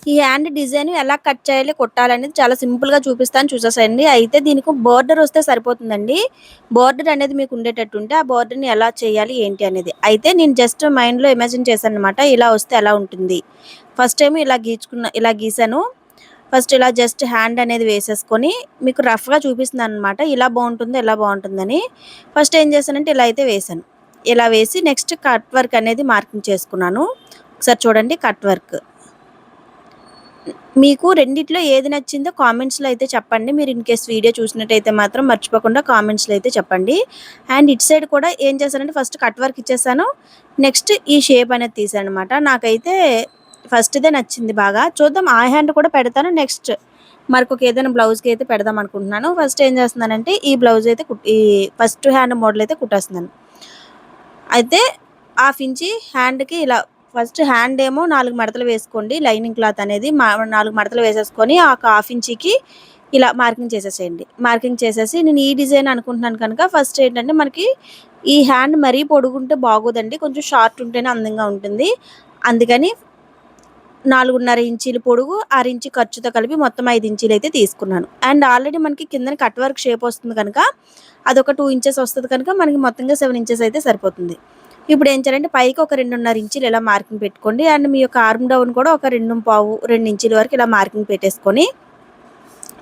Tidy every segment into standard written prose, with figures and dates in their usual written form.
ఈ hand design ఎలా cut చేయాలి, కుట్టాలనేది చాలా సింపుల్‌గా చూపిస్తాను చూసేసేయండి. అయితే దీనికి బోర్డర్ వస్తే సరిపోతుందండి. బోర్డర్ అనేది మీకు ఉండేటట్టుంటే ఆ బోర్డర్‌ని ఎలా చేయాలి ఏంటి అనేది. అయితే నేను జస్ట్ మైండ్‌లో ఇమాజిన్ చేశాననమాట. ఇలా వస్తే ఎలా ఉంటుంది. ఫస్ట్ ఏమో ఇలా గీసాను. ఫస్ట్ ఇలా జస్ట్ హ్యాండ్ అనేది వేసేసుకొని మీకు రఫ్‌గా చూపిస్తున్నాననమాట. ఇలా బావుంటుందా, ఇలా బావుంటుందని. ఫస్ట్ ఏం చేశానంటే ఇలా అయితే వేశాను. ఇలా వేసి నెక్స్ట్ కట్ వర్క్ అనేది మార్కింగ్ చేసుకున్నాను. ఒకసారి చూడండి కట్ వర్క్. మీకు రెండిట్లో ఏది నచ్చిందో కామెంట్స్‌లో అయితే చెప్పండి. మీరు ఇన్‌కేస్ వీడియో చూసినట్టయితే మాత్రం మర్చిపోకుండా కామెంట్స్‌లో అయితే చెప్పండి. అండ్ ఇటు సైడ్ కూడా ఏం చేశానంటే ఫస్ట్ కట్ వర్క్ ఇచ్చేసాను. నెక్స్ట్ ఈ షేప్ అనేది తీసాననమాట. నాకైతే ఫస్ట్‌దే నచ్చింది బాగా. చూద్దాం ఆ హ్యాండ్ కూడా పెడతాను. నెక్స్ట్ మరొక ఏదైనా బ్లౌజ్‌కి అయితే పెడదాం అనుకుంటున్నాను. ఫస్ట్ ఏం చేస్తున్నానంటే ఈ బ్లౌజ్ అయితే ఈ ఫస్ట్ హ్యాండ్ మోడల్ అయితే కుట్టేస్తున్నాను. అయితే హాఫ్ ఇంచి హ్యాండ్‌కి ఇలా ఫస్ట్ హ్యాండ్ ఏమో 4 మడతలు వేసుకోండి. లైనింగ్ క్లాత్ అనేది 4 మడతలు వేసేసుకొని ఆ ఒక హాఫ్ ఇంచికి ఇలా మార్కింగ్ చేసేసేయండి. మార్కింగ్ చేసేసి నేను ఈ డిజైన్ అనుకుంటున్నాను కనుక ఫస్ట్ ఏంటంటే మనకి ఈ హ్యాండ్ మరీ పొడుగుంటే బాగోదండి. కొంచెం షార్ట్ ఉంటేనే అందంగా ఉంటుంది. అందుకని 4.5 ఇంచీలు పొడుగు, 6 ఇంచు ఖర్చుతో కలిపి మొత్తం 5 ఇంచీలయితే తీసుకున్నాను. అండ్ ఆల్రెడీ మనకి కిందన కట్ వర్క్ షేప్ వస్తుంది కనుక అదొక 2 ఇంచెస్ వస్తది కనుక మనకి మొత్తంగా 7 ఇంచెస్ అయితే సరిపోతుంది. ఇప్పుడు ఏం చేయాలంటే పైకి ఒక 2.5 ఇంచీలు ఇలా మార్కింగ్ పెట్టుకోండి. అండ్ మీ యొక్క ఆర్మ్ డౌన్ కూడా ఒక 2 ఇంచీల వరకు ఇలా మార్కింగ్ పెట్టేసుకొని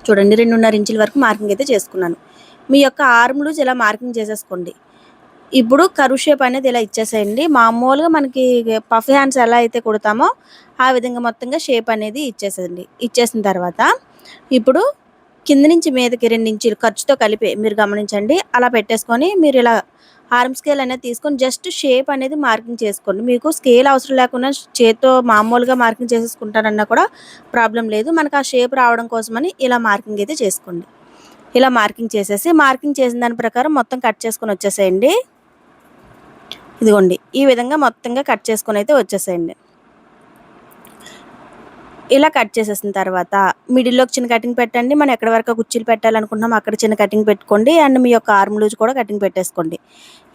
చూడండి 2.5 ఇంచుల వరకు మార్కింగ్ అయితే చేసుకున్నాను. మీ యొక్క ఆర్మ్ లూజ్ ఇలా మార్కింగ్ చేసేసుకోండి. ఇప్పుడు కర్వ్ షేప్ అనేది ఇలా ఇచ్చేసేయండి. మామూలుగా మనకి పఫ్ హ్యాండ్స్ ఎలా అయితే కుడతామో ఆ విధంగా మొత్తంగా షేప్ అనేది ఇచ్చేసేయండి. ఇచ్చేసిన తర్వాత ఇప్పుడు కింద నుంచి మీదకి 2 ఇంచులు ఖర్చుతో కలిపి మీరు గమనించండి. అలా పెట్టేసుకొని మీరు ఇలా ఆర్మ్ స్కేల్ అనేది తీసుకొని జస్ట్ షేప్ అనేది మార్కింగ్ చేసుకోండి. మీకు స్కేల్ అవసరం లేకుండా చేత్తో మామూలుగా మార్కింగ్ చేసేసుకుంటానన్నా కూడా ప్రాబ్లం లేదు. మనకు ఆ షేప్ రావడం కోసమని ఇలా మార్కింగ్ అయితే చేసుకోండి. ఇలా మార్కింగ్ చేసేసి మార్కింగ్ చేసిన దాని ప్రకారం మొత్తం కట్ చేసుకొని వచ్చేసేయండి. ఇదిగోండి ఈ విధంగా మొత్తంగా కట్ చేసుకొని అయితే వచ్చేసేయండి. ఇలా కట్ చేసేసిన తర్వాత మిడిల్‌లోకి చిన్న కటింగ్ పెట్టండి. మనం ఎక్కడి వరకు కుర్చీలు పెట్టాలనుకుంటున్నామో అక్కడ చిన్న కటింగ్ పెట్టుకోండి. అండ్ మీ యొక్క ఆర్మ్ లూజ్ కూడా కటింగ్ పెట్టేసుకోండి.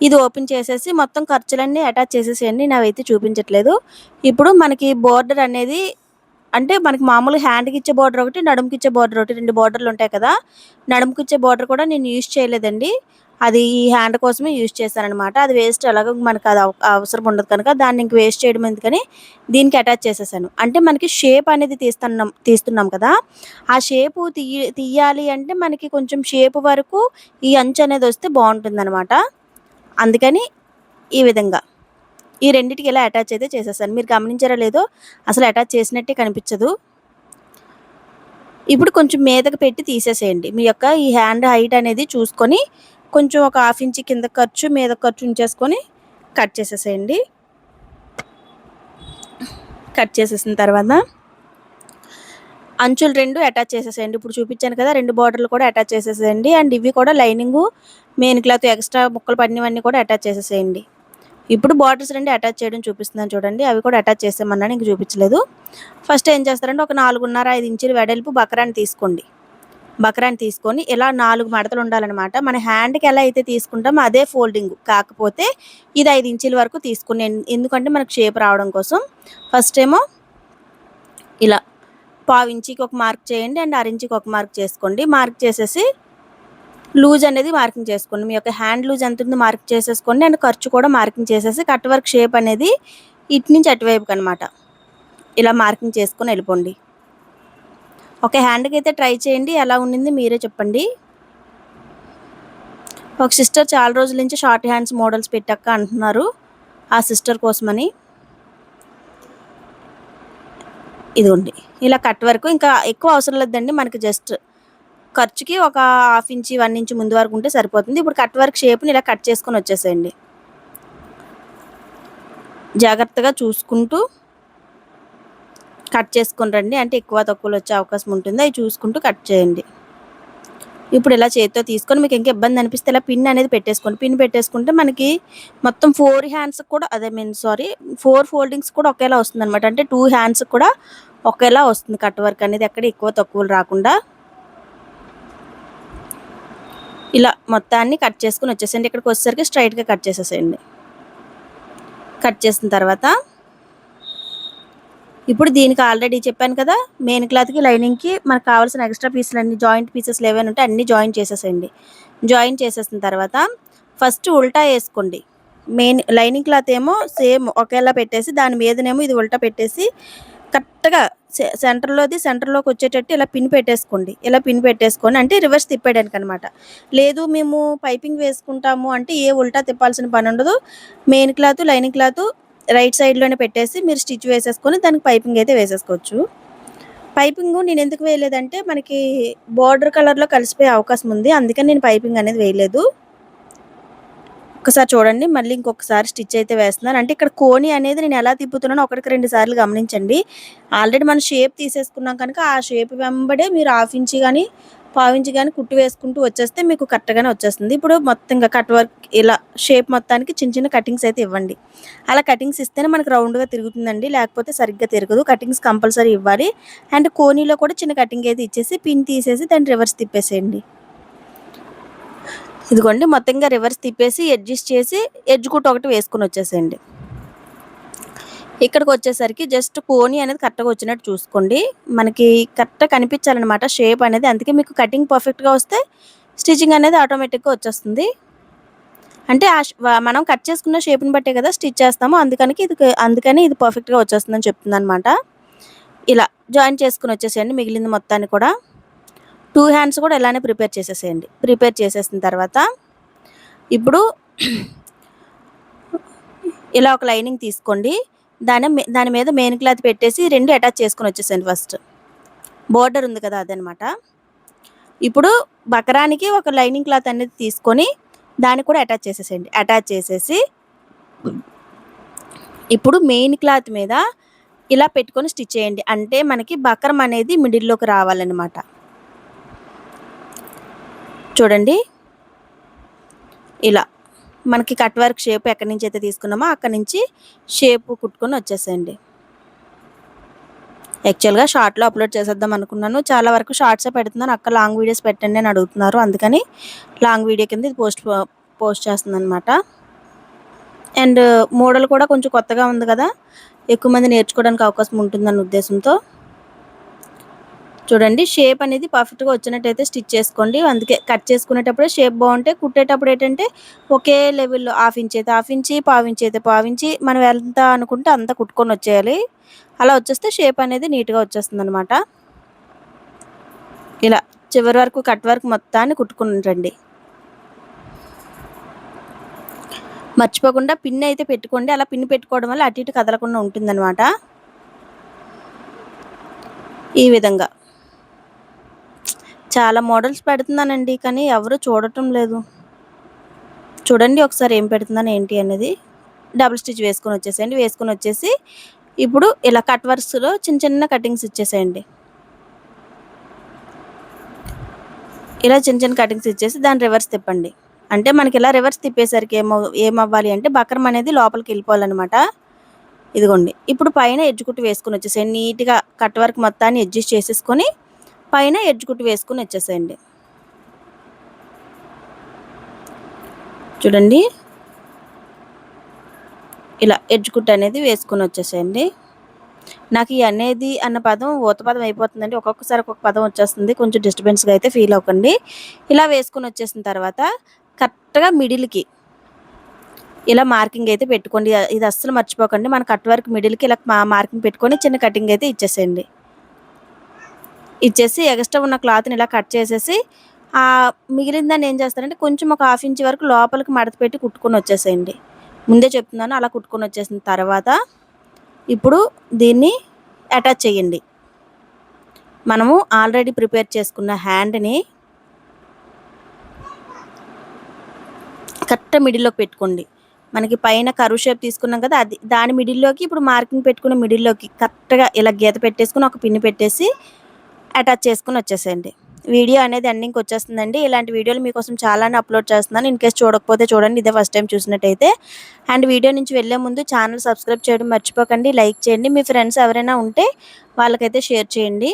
ఇది ఓపెన్ చేసేసి మొత్తం ఖర్చులన్నీ అటాచ్ చేసేసేయండి. నావైతే చూపించట్లేదు. ఇప్పుడు మనకి బోర్డర్ అనేది అంటే మనకి మామూలుగా హ్యాండ్‌కి ఇచ్చే బోర్డర్ ఒకటి, నడుముకి ఇచ్చే బోర్డర్ ఒకటి 2 బోర్డర్‌లు ఉంటాయి కదా! నడుముకి ఇచ్చే బోర్డర్ కూడా నేను యూజ్ చేయలేదండి. అది ఈ హ్యాండ్ కోసమే యూజ్ చేశాననమాట. అది వేస్ట్ ఎలాగో మనకు అది అవసరం ఉండదు కనుక దాన్ని ఇంక వేస్ట్ చేయడం ఎందుకని దీనికి అటాచ్ చేసేసాను. అంటే మనకి షేప్ అనేది తీస్తున్నాం కదా! ఆ షేపు తీయాలి అంటే మనకి కొంచెం షేప్ వరకు ఈ అంచు అనేది వస్తే బావుంటుందనమాట. అందుకని ఈ విధంగా ఈ రెండిటికి ఇలా అటాచ్ అయితే చేసేసాను. మీరు గమనించారో లేదో అసలు అటాచ్ చేసినట్టే కనిపించదు. ఇప్పుడు కొంచెం మీదకి పెట్టి తీసేసేయండి. మీ యొక్క ఈ హ్యాండ్ హైట్ అనేది చూసుకొని కొంచెం ఒక హాఫ్ ఇంచ్ కింద ఖర్చు, మీద ఖర్చు ఉంచేసుకొని కట్ చేసేసేయండి. కట్ చేసేసిన తర్వాత అంచులు 2 అటాచ్ చేసేసేయండి. ఇప్పుడు చూపించాను కదా! 2 బోర్డర్‌లు కూడా అటాచ్ చేసేసేయండి. అండ్ ఇవి కూడా లైనింగు, మెయిన్ క్లాత్ ఎక్స్‌ట్రా ముక్కలు పడినవన్నీ కూడా అటాచ్ చేసేసేయండి. ఇప్పుడు బార్డర్స్ 2 అటాచ్ చేయడం చూపిస్తున్నాను చూడండి. అవి కూడా అటాచ్ చేసేయమన్నాను. ఇంక చూపించలేదు. ఫస్ట్ ఏం చేస్తారంటే ఒక 4.5, 5 ఇంచుల వెడల్పు బకరాన్ని తీసుకోండి. బకరాన్ని తీసుకొని ఇలా 4 మడతలు ఉండాలనమాట. మన హ్యాండ్‌కి ఎలా అయితే తీసుకుంటామో అదే ఫోల్డింగు. కాకపోతే ఇది 5 ఇంచుల వరకు తీసుకుని ఎందుకంటే మనకు షేప్ రావడం కోసం. ఫస్ట్ ఏమో ఇలా పావు ఇంచికి ఒక మార్క్ చేయండి. అండ్ అర ఇంచికి ఒక మార్క్ చేసుకోండి. మార్క్ చేసేసి లూజ్ అనేది మార్కింగ్ చేసుకోండి. మీ యొక్క హ్యాండ్ లూజ్ ఎంత ఉందో మార్క్ చేసేసుకోండి. అండ్ ఖర్చు కూడా మార్కింగ్ చేసేసి కట్ వర్క్ షేప్ అనేది ఇటు నుంచి అటువైపుకి అనమాట ఇలా మార్కింగ్ చేసుకొని వెళ్ళిపోండి. ఒక హ్యాండ్‌కి అయితే ట్రై చేయండి. ఎలా ఉండింది మీరే చెప్పండి. ఒక సిస్టర్ చాలా రోజుల నుంచి షార్ట్ హ్యాండ్స్ మోడల్స్ పెట్టక్క అంటున్నారు. ఆ సిస్టర్ కోసమని ఇదిగోండి ఇలా కట్ వర్క్ ఇంకా ఎక్కువ అవసరం లేదండి. మనకి జస్ట్ ఖర్చుకి ఒక హాఫ్ ఇంచ్, 1 ఇంచ్ ముందు వరకు ఉంటే సరిపోతుంది. ఇప్పుడు కట్ వర్క్ షేప్‌ని ఇలా కట్ చేసుకొని వచ్చేసేయండి. జాగ్రత్తగా చూసుకుంటూ కట్ చేసుకొని రండి. అంటే ఎక్కువ తక్కువలు వచ్చే అవకాశం ఉంటుంది. అవి చూసుకుంటూ కట్ చేయండి. ఇప్పుడు ఇలా చేత్తో తీసుకొని మీకు ఇంకా ఇబ్బంది అనిపిస్తే ఇలా పిన్ అనేది పెట్టేసుకోండి. పిన్ పెట్టేసుకుంటే మనకి మొత్తం 4 హ్యాండ్స్‌కి కూడా 4 ఫోల్డింగ్స్ కూడా ఒకేలా వస్తుందనమాట. అంటే 2 హ్యాండ్స్‌కి కూడా ఒకేలా వస్తుంది కట్ వర్క్ అనేది ఎక్కడ ఎక్కువ తక్కువలు రాకుండా. ఇలా మొత్తాన్ని కట్ చేసుకొని వచ్చేసేయండి. ఇక్కడికి వచ్చేసరికి స్ట్రైట్‌గా కట్ చేసేసేయండి. కట్ చేసిన తర్వాత ఇప్పుడు దీనికి ఆల్రెడీ చెప్పాను కదా, మెయిన్ క్లాత్‌కి, లైనింగ్‌కి మనకు కావాల్సిన ఎక్స్‌ట్రా పీసులన్నీ జాయింట్ పీసెస్‌లు ఏవైనా ఉంటే అన్నీ జాయిన్ చేసేసేయండి. జాయిన్ చేసేసిన తర్వాత ఫస్ట్ ఉల్టా ఏసుకోండి. మెయిన్ లైనింగ్ క్లాత్ ఏమో సేమ్ ఒకేలా పెట్టేసి, దాని మీదనేమో ఇది ఉల్టా పెట్టేసి కరెక్ట్‌గా సెంటర్‌లోకొచ్చేటట్టు ఇలా పిన్ పెట్టేసుకోండి. ఇలా పిన్ పెట్టేసుకొని అంటే రివర్స్ తిప్పేయడానికనమాట. లేదు మేము పైపింగ్ వేసుకుంటాము అంటే ఏ ఉల్టా తిప్పాల్సిన పనుండదు. Main cloth, lining cloth right సైడ్‌లోనే పెట్టేసి మీరు స్టిచ్ వేసేసుకొని దానికి పైపింగ్ అయితే వేసేసుకోవచ్చు. పైపింగు నేనెందుకు వేయలేదంటే మనకి బోర్డర్ కలర్‌లో కలిసిపోయే అవకాశం ఉంది. అందుకని నేను పైపింగ్ అనేది వేయలేదు. ఒక్కసారి చూడండి. మళ్ళీ ఇంకొకసారి స్టిచ్ అయితే వేస్తున్నాను. అంటే ఇక్కడ కోని అనేది నేను ఎలా తిప్పుతున్నానో ఒకటికి 2 సార్లు గమనించండి. ఆల్రెడీ మనం షేప్ తీసేసుకున్నాం కనుక ఆ షేప్ వెంబడే మీరు హాఫ్ ఇంచ్ గాని, పావించి గాని కుట్టు వేసుకుంటూ వచ్చేస్తే మీకు కరెక్ట్‌గానే వచ్చేస్తుంది. ఇప్పుడు మొత్తంగా కట్ వర్క్ ఇలా షేప్ మొత్తానికి చిన్న చిన్న కటింగ్స్ అయితే ఇవ్వండి. అలా కటింగ్స్ ఇస్తేనే మనకు రౌండ్‌గా తిరుగుతుందండి. లేకపోతే సరిగ్గా తిరగదు. కటింగ్స్ కంపల్సరీ ఇవ్వాలి. అండ్ కోనీలో కూడా చిన్న కటింగ్ అయితే ఇచ్చేసి పిన్ తీసేసి దాన్ని రివర్స్ తిప్పేసేయండి. ఇదిగోండి మొత్తంగా రివర్స్ తిప్పేసి అడ్జస్ట్ చేసి ఎడ్జ్ కుట్టు ఒకటి వేసుకొని వచ్చేసేయండి. ఇక్కడికి వచ్చేసరికి జస్ట్ కోని అనేది కరెక్ట్‌గా వచ్చినట్టు చూసుకోండి. మనకి కరెక్ట్‌గా కనిపించాలనమాట షేప్ అనేది. అందుకే మీకు కటింగ్ పర్ఫెక్ట్‌గా వస్తే స్టిచ్చింగ్ అనేది ఆటోమేటిక్‌గా వచ్చేస్తుంది. అంటే మనం కట్ చేసుకున్న షేప్‌ని బట్టే కదా స్టిచ్ చేస్తాము. అందుకని ఇది పర్ఫెక్ట్‌గా వచ్చేస్తుందని చెప్తుందనమాట. ఇలా జాయిన్ చేసుకొని వచ్చేసేయండి మిగిలింది మొత్తాన్ని కూడా. 2 హ్యాండ్స్ కూడా ఇలానే ప్రిపేర్ చేసేసేయండి. ప్రిపేర్ చేసేసిన తర్వాత ఇప్పుడు ఇలా ఒక లైనింగ్ తీసుకోండి. దాని మీద మెయిన్ క్లాత్ పెట్టేసి 2 అటాచ్ చేసుకొని వచ్చేసేయండి ఫస్ట్. బోర్డర్ ఉంది కదా అదనమాట. ఇప్పుడు బకరానికి ఒక లైనింగ్ క్లాత్ అనేది తీసుకొని దాన్ని కూడా అటాచ్ చేసేసేయండి. అటాచ్ చేసేసి ఇప్పుడు మెయిన్ క్లాత్ మీద ఇలా పెట్టుకొని స్టిచ్ చేయండి. అంటే మనకి బకరం అనేది మిడిల్‌లోకి రావాలనమాట. చూడండి ఇలా మనకి కట్ వర్క్ షేప్ ఎక్కడి నుంచి అయితే తీసుకున్నామో అక్కడి నుంచి షేప్ కుట్టుకొని వచ్చేసేయండి. యాక్చువల్‌గా షార్ట్‌లో అప్లోడ్ చేసేద్దాం అనుకున్నాను. చాలా వరకు షార్ట్సే పెడుతున్నాను. అక్క లాంగ్ వీడియోస్ పెట్టండి అని అడుగుతున్నారు. అందుకని లాంగ్ వీడియో కింద ఇది పోస్ట్ చేస్తున్నాననమాట. అండ్ మోడల్ కూడా కొంచెం కొత్తగా ఉంది కదా! ఎక్కువ మంది నేర్చుకోవడానికి అవకాశం ఉంటుందన్న ఉద్దేశంతో. చూడండి షేప్ అనేది పర్ఫెక్ట్‌గా వచ్చినట్టయితే స్టిచ్ చేసుకోండి. అందుకే కట్ చేసుకునేటప్పుడే షేప్ బావుంటే కుట్టేటప్పుడు ఏంటంటే ఒకే లెవెల్‌లో హాఫ్ ఇంచ్ అయితే హాఫ్ ఇంచి, పావించి అయితే పావించి మనం ఎంత అనుకుంటే అంత కుట్టుకొని వచ్చేయాలి. అలా వచ్చేస్తే షేప్ అనేది నీట్‌గా వచ్చేస్తుందనమాట. ఇలా చివరి వరకు కట్ వర్క్ మొత్తాన్ని కుట్టుకొని రండి. మర్చిపోకుండా పిన్ అయితే పెట్టుకోండి. అలా పిన్ పెట్టుకోవడం వల్ల అటు ఇటు కదలకుండా ఉంటుందనమాట. ఈ విధంగా. చాలా మోడల్స్ పెడుతున్నానండి. కానీ ఎవరు చూడటం లేదు. చూడండి ఒకసారి ఏం పెడుతున్నాను ఏంటి అనేది. డబుల్ స్టిచ్ వేసుకొని వచ్చేసేయండి. వేసుకొని వచ్చేసి ఇప్పుడు ఇలా కట్ వర్క్స్‌లో చిన్న చిన్న కటింగ్స్ ఇచ్చేసేయండి. ఇలా చిన్న చిన్న కటింగ్స్ ఇచ్చేసి దాన్ని రివర్స్ తిప్పండి. అంటే మనకి ఇలా రివర్స్ తిప్పేసరికి ఏమవ్వాలి అంటే బకరం అనేది లోపలికి వెళ్ళిపోవాలనమాట. ఇదిగోండి. ఇప్పుడు పైన ఎడ్జ్ కుట్టు వేసుకొని వచ్చేసేయండి. నీట్‌గా కట్ వర్క్ మొత్తాన్ని అడ్జస్ట్ చేసేసుకొని పైన ఎడ్జ్ కుట్టు వేసుకొని వచ్చేసేయండి. చూడండి. ఇలా ఎడ్జ్ కుట్టు అనేది వేసుకొని వచ్చేసేయండి. నాకు ఈ అనేది అన్న పదం ఊత పదం అయిపోతుందండి. ఒక్కొక్కసారి ఒక్కొక్క పదం వచ్చేస్తుంది. కొంచెం డిస్టర్బెన్స్‌గా అయితే ఫీల్ అవ్వకండి. ఇలా వేసుకొని వచ్చేసిన తర్వాత కరెక్ట్‌గా మిడిల్‌కి ఇలా మార్కింగ్ అయితే పెట్టుకోండి. ఇది అస్సలు మర్చిపోకండి. మన కట్ వర్క్ మిడిల్‌కి ఇలా మార్కింగ్ పెట్టుకొని చిన్న కటింగ్ అయితే ఇచ్చేసేయండి. ఇచ్చేసి ఎక్స్ట్రా ఉన్న క్లాత్‌ని ఇలా కట్ చేసేసి మిగిలిన దాన్ని ఏం చేస్తారంటే కొంచెం ఒక హాఫ్ ఇంచ్ వరకు లోపలికి మడత పెట్టి కుట్టుకొని వచ్చేసేయండి. ముందే చెప్తున్నాను అలా కుట్టుకొని వచ్చేసిన తర్వాత ఇప్పుడు దీన్ని అటాచ్ చేయండి. మనము ఆల్రెడీ ప్రిపేర్ చేసుకున్న హ్యాండ్‌ని కరెక్ట్ మిడిల్‌లోకి పెట్టుకోండి. మనకి పైన కర్వ్ షేప్ తీసుకున్నాం కదా! దాని మిడిల్‌లోకి ఇప్పుడు మార్కింగ్ పెట్టుకున్న మిడిల్‌లోకి కరెక్ట్‌గా ఇలా గీత పెట్టేసుకొని ఒక పిన్ పెట్టేసి అటాచ్ చేసుకొని వచ్చేసేయండి. వీడియో అనేది ఎండింగ్‌కి వచ్చేస్తుందండి. ఇలాంటి వీడియోలు మీకోసం చాలానే అప్లోడ్ చేస్తున్నాను. ఇన్‌కేస్ చూడకపోతే చూడండి. ఇదే ఫస్ట్ టైం చూసినట్టయితే. అండ్ వీడియో నుంచి వెళ్ళే ముందు ఛానల్ సబ్స్క్రైబ్ చేయడం మర్చిపోకండి. లైక్ చేయండి. మీ ఫ్రెండ్స్ ఎవరైనా ఉంటే వాళ్ళకైతే షేర్ చేయండి.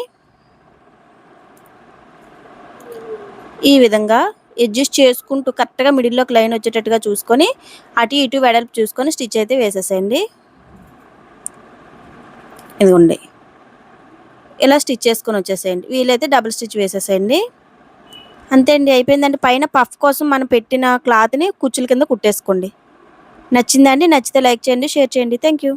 ఈ విధంగా అడ్జస్ట్ చేసుకుంటూ కరెక్ట్‌గా మిడిల్‌లోకి లైన్ వచ్చేటట్టుగా చూసుకొని అటు ఇటు వెడల్పు చూసుకొని స్టిచ్ అయితే వేసేసేయండి. ఇదిగోండి ఇలా స్టిచ్ చేసుకొని వచ్చేసేయండి. వీలైతే డబుల్ స్టిచ్ వేసేసేయండి. అంతే అండి, అయిపోయిందండి. పైన పఫ్ కోసం మనం పెట్టిన క్లాత్‌ని కుచ్చుల కింద కుట్టేసుకోండి. నచ్చిందా అండి? నచ్చితే లైక్ చేయండి, షేర్ చేయండి. Thank you.